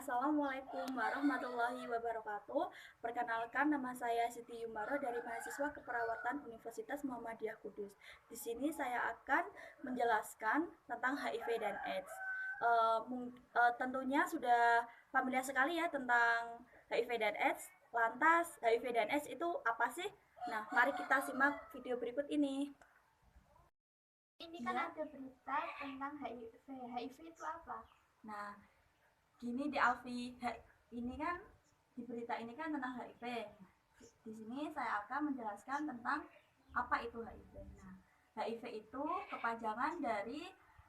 Assalamualaikum warahmatullahi wabarakatuh. Perkenalkan, nama saya Siti Yumaro dari mahasiswa keperawatan Universitas Muhammadiyah Kudus. Di sini saya akan menjelaskan tentang HIV dan AIDS. Tentunya sudah familiar sekali ya tentang HIV dan AIDS. Lantas, HIV dan AIDS itu apa sih? Nah, mari kita simak video berikut ini. Ini kan ada berita tentang HIV. HIV itu apa? Nah, gini di Alfi, ini kan di berita ini kan tentang HIV. Di sini saya akan menjelaskan tentang apa itu HIV. Nah, HIV itu kepanjangan dari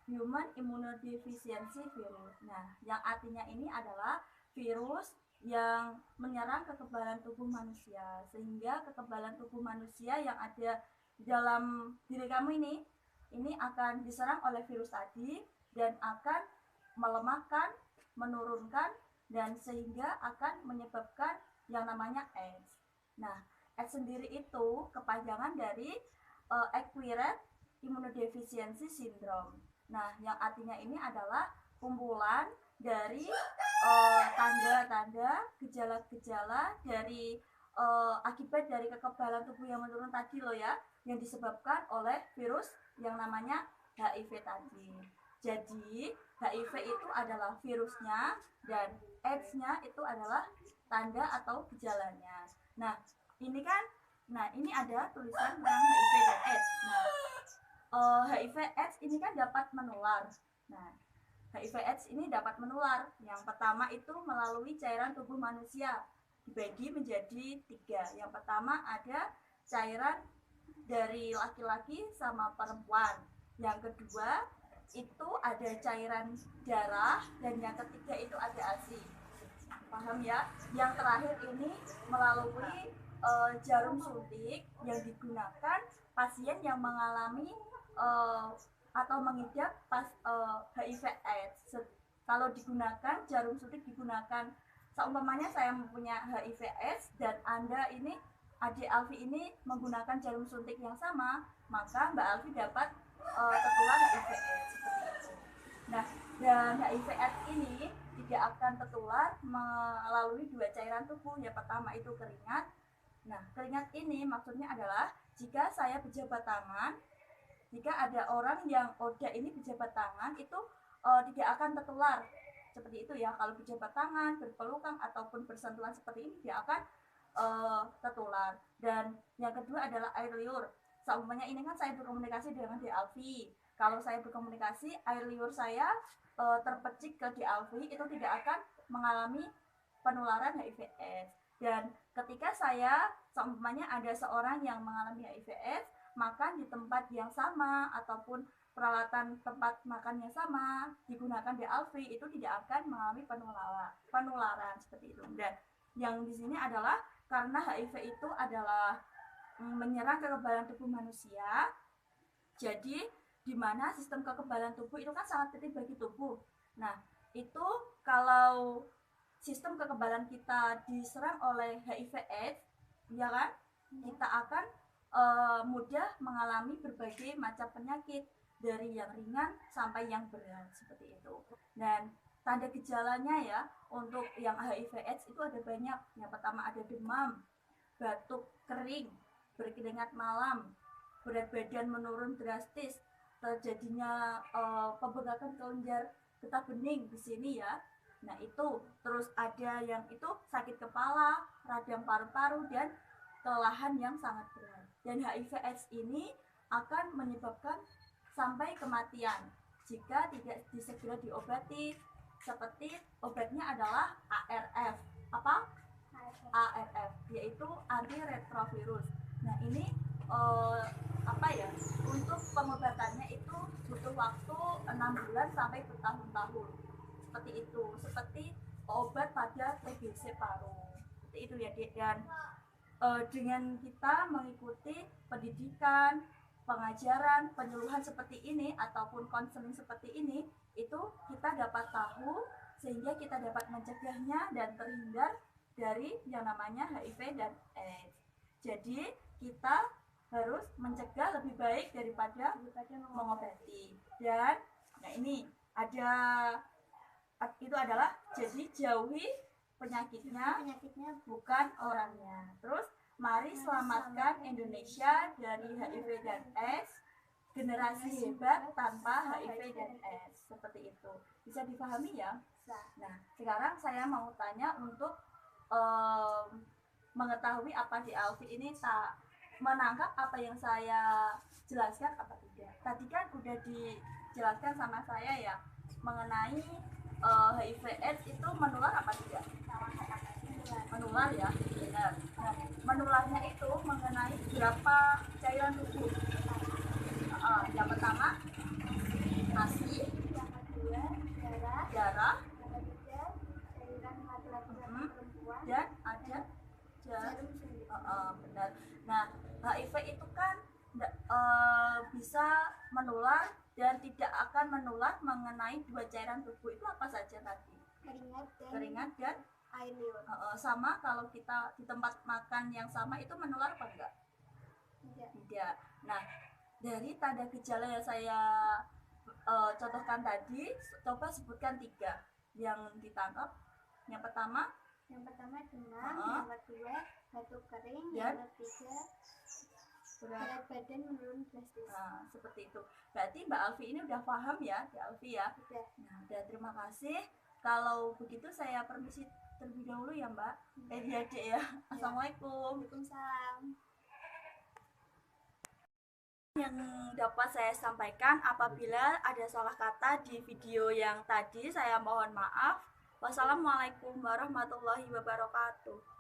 Human Immunodeficiency Virus. Nah, yang artinya ini adalah virus yang menyerang kekebalan tubuh manusia, sehingga kekebalan tubuh manusia yang ada di dalam diri kamu ini akan diserang oleh virus tadi dan akan melemahkan, menurunkan, dan sehingga akan menyebabkan yang namanya AIDS. Nah, AIDS sendiri itu kepanjangan dari Acquired Immunodeficiency Syndrome. Nah, yang artinya ini adalah kumpulan dari tanda-tanda, gejala-gejala dari akibat dari kekebalan tubuh yang menurun tadi loh ya, yang disebabkan oleh virus yang namanya HIV tadi. Jadi, HIV itu adalah virusnya dan AIDS-nya itu adalah tanda atau gejalanya. Nah, ini kan, ini ada tulisan tentang HIV dan AIDS. Nah, HIV AIDS ini kan dapat menular. Nah, HIV AIDS ini dapat menular. Yang pertama itu melalui cairan tubuh manusia, dibagi menjadi 3. Yang pertama ada cairan dari laki-laki sama perempuan. Yang kedua itu ada cairan darah, dan yang ketiga itu ada ASI. Paham ya? Yang terakhir ini melalui jarum suntik yang digunakan pasien yang mengalami atau mengidap HIV AIDS. Kalau digunakan jarum suntik digunakan, seumpamanya saya mempunyai HIV AIDS dan Anda ini, adik Alfi ini menggunakan jarum suntik yang sama, maka Mbak Alfi dapat tertular HIV AIDS seperti itu. Nah, dan HIV AIDS ini tidak akan tertular melalui 2 cairan tubuh. Yang pertama itu keringat. Nah, keringat ini maksudnya adalah jika saya berjabat tangan, jika ada orang yang ini berjabat tangan itu tidak akan tertular. Seperti itu ya, kalau berjabat tangan, berpelukan ataupun bersentuhan seperti ini tidak akan tertular. Dan yang kedua adalah air liur. Seumpamanya ini kan saya berkomunikasi dengan di Alfi. Kalau saya berkomunikasi, air liur saya terpecik ke di Alfi, itu tidak akan mengalami penularan HIV/AIDS. Dan ketika saya, seumpamanya ada seorang yang mengalami HIV/AIDS, makan di tempat yang sama ataupun peralatan tempat makan yang sama digunakan di Alfi, itu tidak akan mengalami penularan seperti itu. Dan yang di sini adalah karena HIV itu adalah menyerang kekebalan tubuh manusia, jadi di mana sistem kekebalan tubuh itu kan sangat penting bagi tubuh. Nah, itu kalau sistem kekebalan kita diserang oleh HIV/AIDS, ya kan, kita akan mudah mengalami berbagai macam penyakit dari yang ringan sampai yang berat seperti itu. Dan tanda gejalanya ya untuk yang HIV/AIDS itu ada banyak. Yang pertama ada demam, batuk kering, berkeringat malam, berat badan menurun drastis, terjadinya pembengkakan kelenjar getah bening di sini ya. Nah itu, terus ada yang itu sakit kepala, radang paru-paru, dan kelelahan yang sangat berat. Dan HIV/AIDS ini akan menyebabkan sampai kematian jika tidak segera diobati. Seperti obatnya adalah ARF. Apa? ARF, yaitu antiretrovirus. Nah ini untuk pengobatannya itu butuh waktu 6 bulan sampai bertahun-tahun. Seperti itu, seperti obat pada TBC paru. Seperti itu ya, Dek. Dan dengan kita mengikuti pendidikan, pengajaran, penyuluhan seperti ini ataupun konseling seperti ini, itu kita dapat tahu sehingga kita dapat mencegahnya dan terhindar dari yang namanya HIV dan AIDS. Jadi kita harus mencegah lebih baik daripada mengobati. Dan nah ini ada itu adalah jadi jauhi penyakitnya Penyakitnya bukan orangnya. Terus mari selamatkan Indonesia dari HIV dan AIDS, generasi hebat tanpa HIV dan AIDS. Seperti itu. Bisa dipahami ya? bisa. Nah, sekarang saya mau tanya untuk mengetahui apa di Alfi ini tak menangkap apa yang saya jelaskan apa tidak. Tadi kan udah dijelaskan sama saya ya mengenai HIV AIDS itu menular apa tidak? Menular ya, benar. Nah, menularnya itu mengenai berapa cairan tubuh. Yang pertama ASI, Yang kedua darah. darah, Yang ketiga cairan laki-laki dan perempuan. dan ada Jarum suntik. benar. Nah, HIV itu kan bisa menular dan tidak akan menular mengenai dua cairan tubuh itu apa saja tadi? Keringat dan air liur. sama kalau kita di tempat makan yang sama itu menular apa enggak? Tidak. Nah, dari tanda gejala yang saya contohkan tadi, coba sebutkan 3 yang ditangkap. Yang pertama demam, yang kedua batuk kering, Dan? yang ketiga berat. berat badan menurun drastis. Nah, seperti itu. Berarti Mbak Alfi ini udah paham ya, Mbak Alfi ya. Sudah. Nah, udah terima kasih. Kalau begitu saya permisi terlebih dahulu ya, Mbak. Ya, Dek ya. Assalamualaikum. Waalaikumsalam. Yang dapat saya sampaikan apabila ada salah kata di video yang tadi, saya mohon maaf. Wassalamualaikum warahmatullahi wabarakatuh.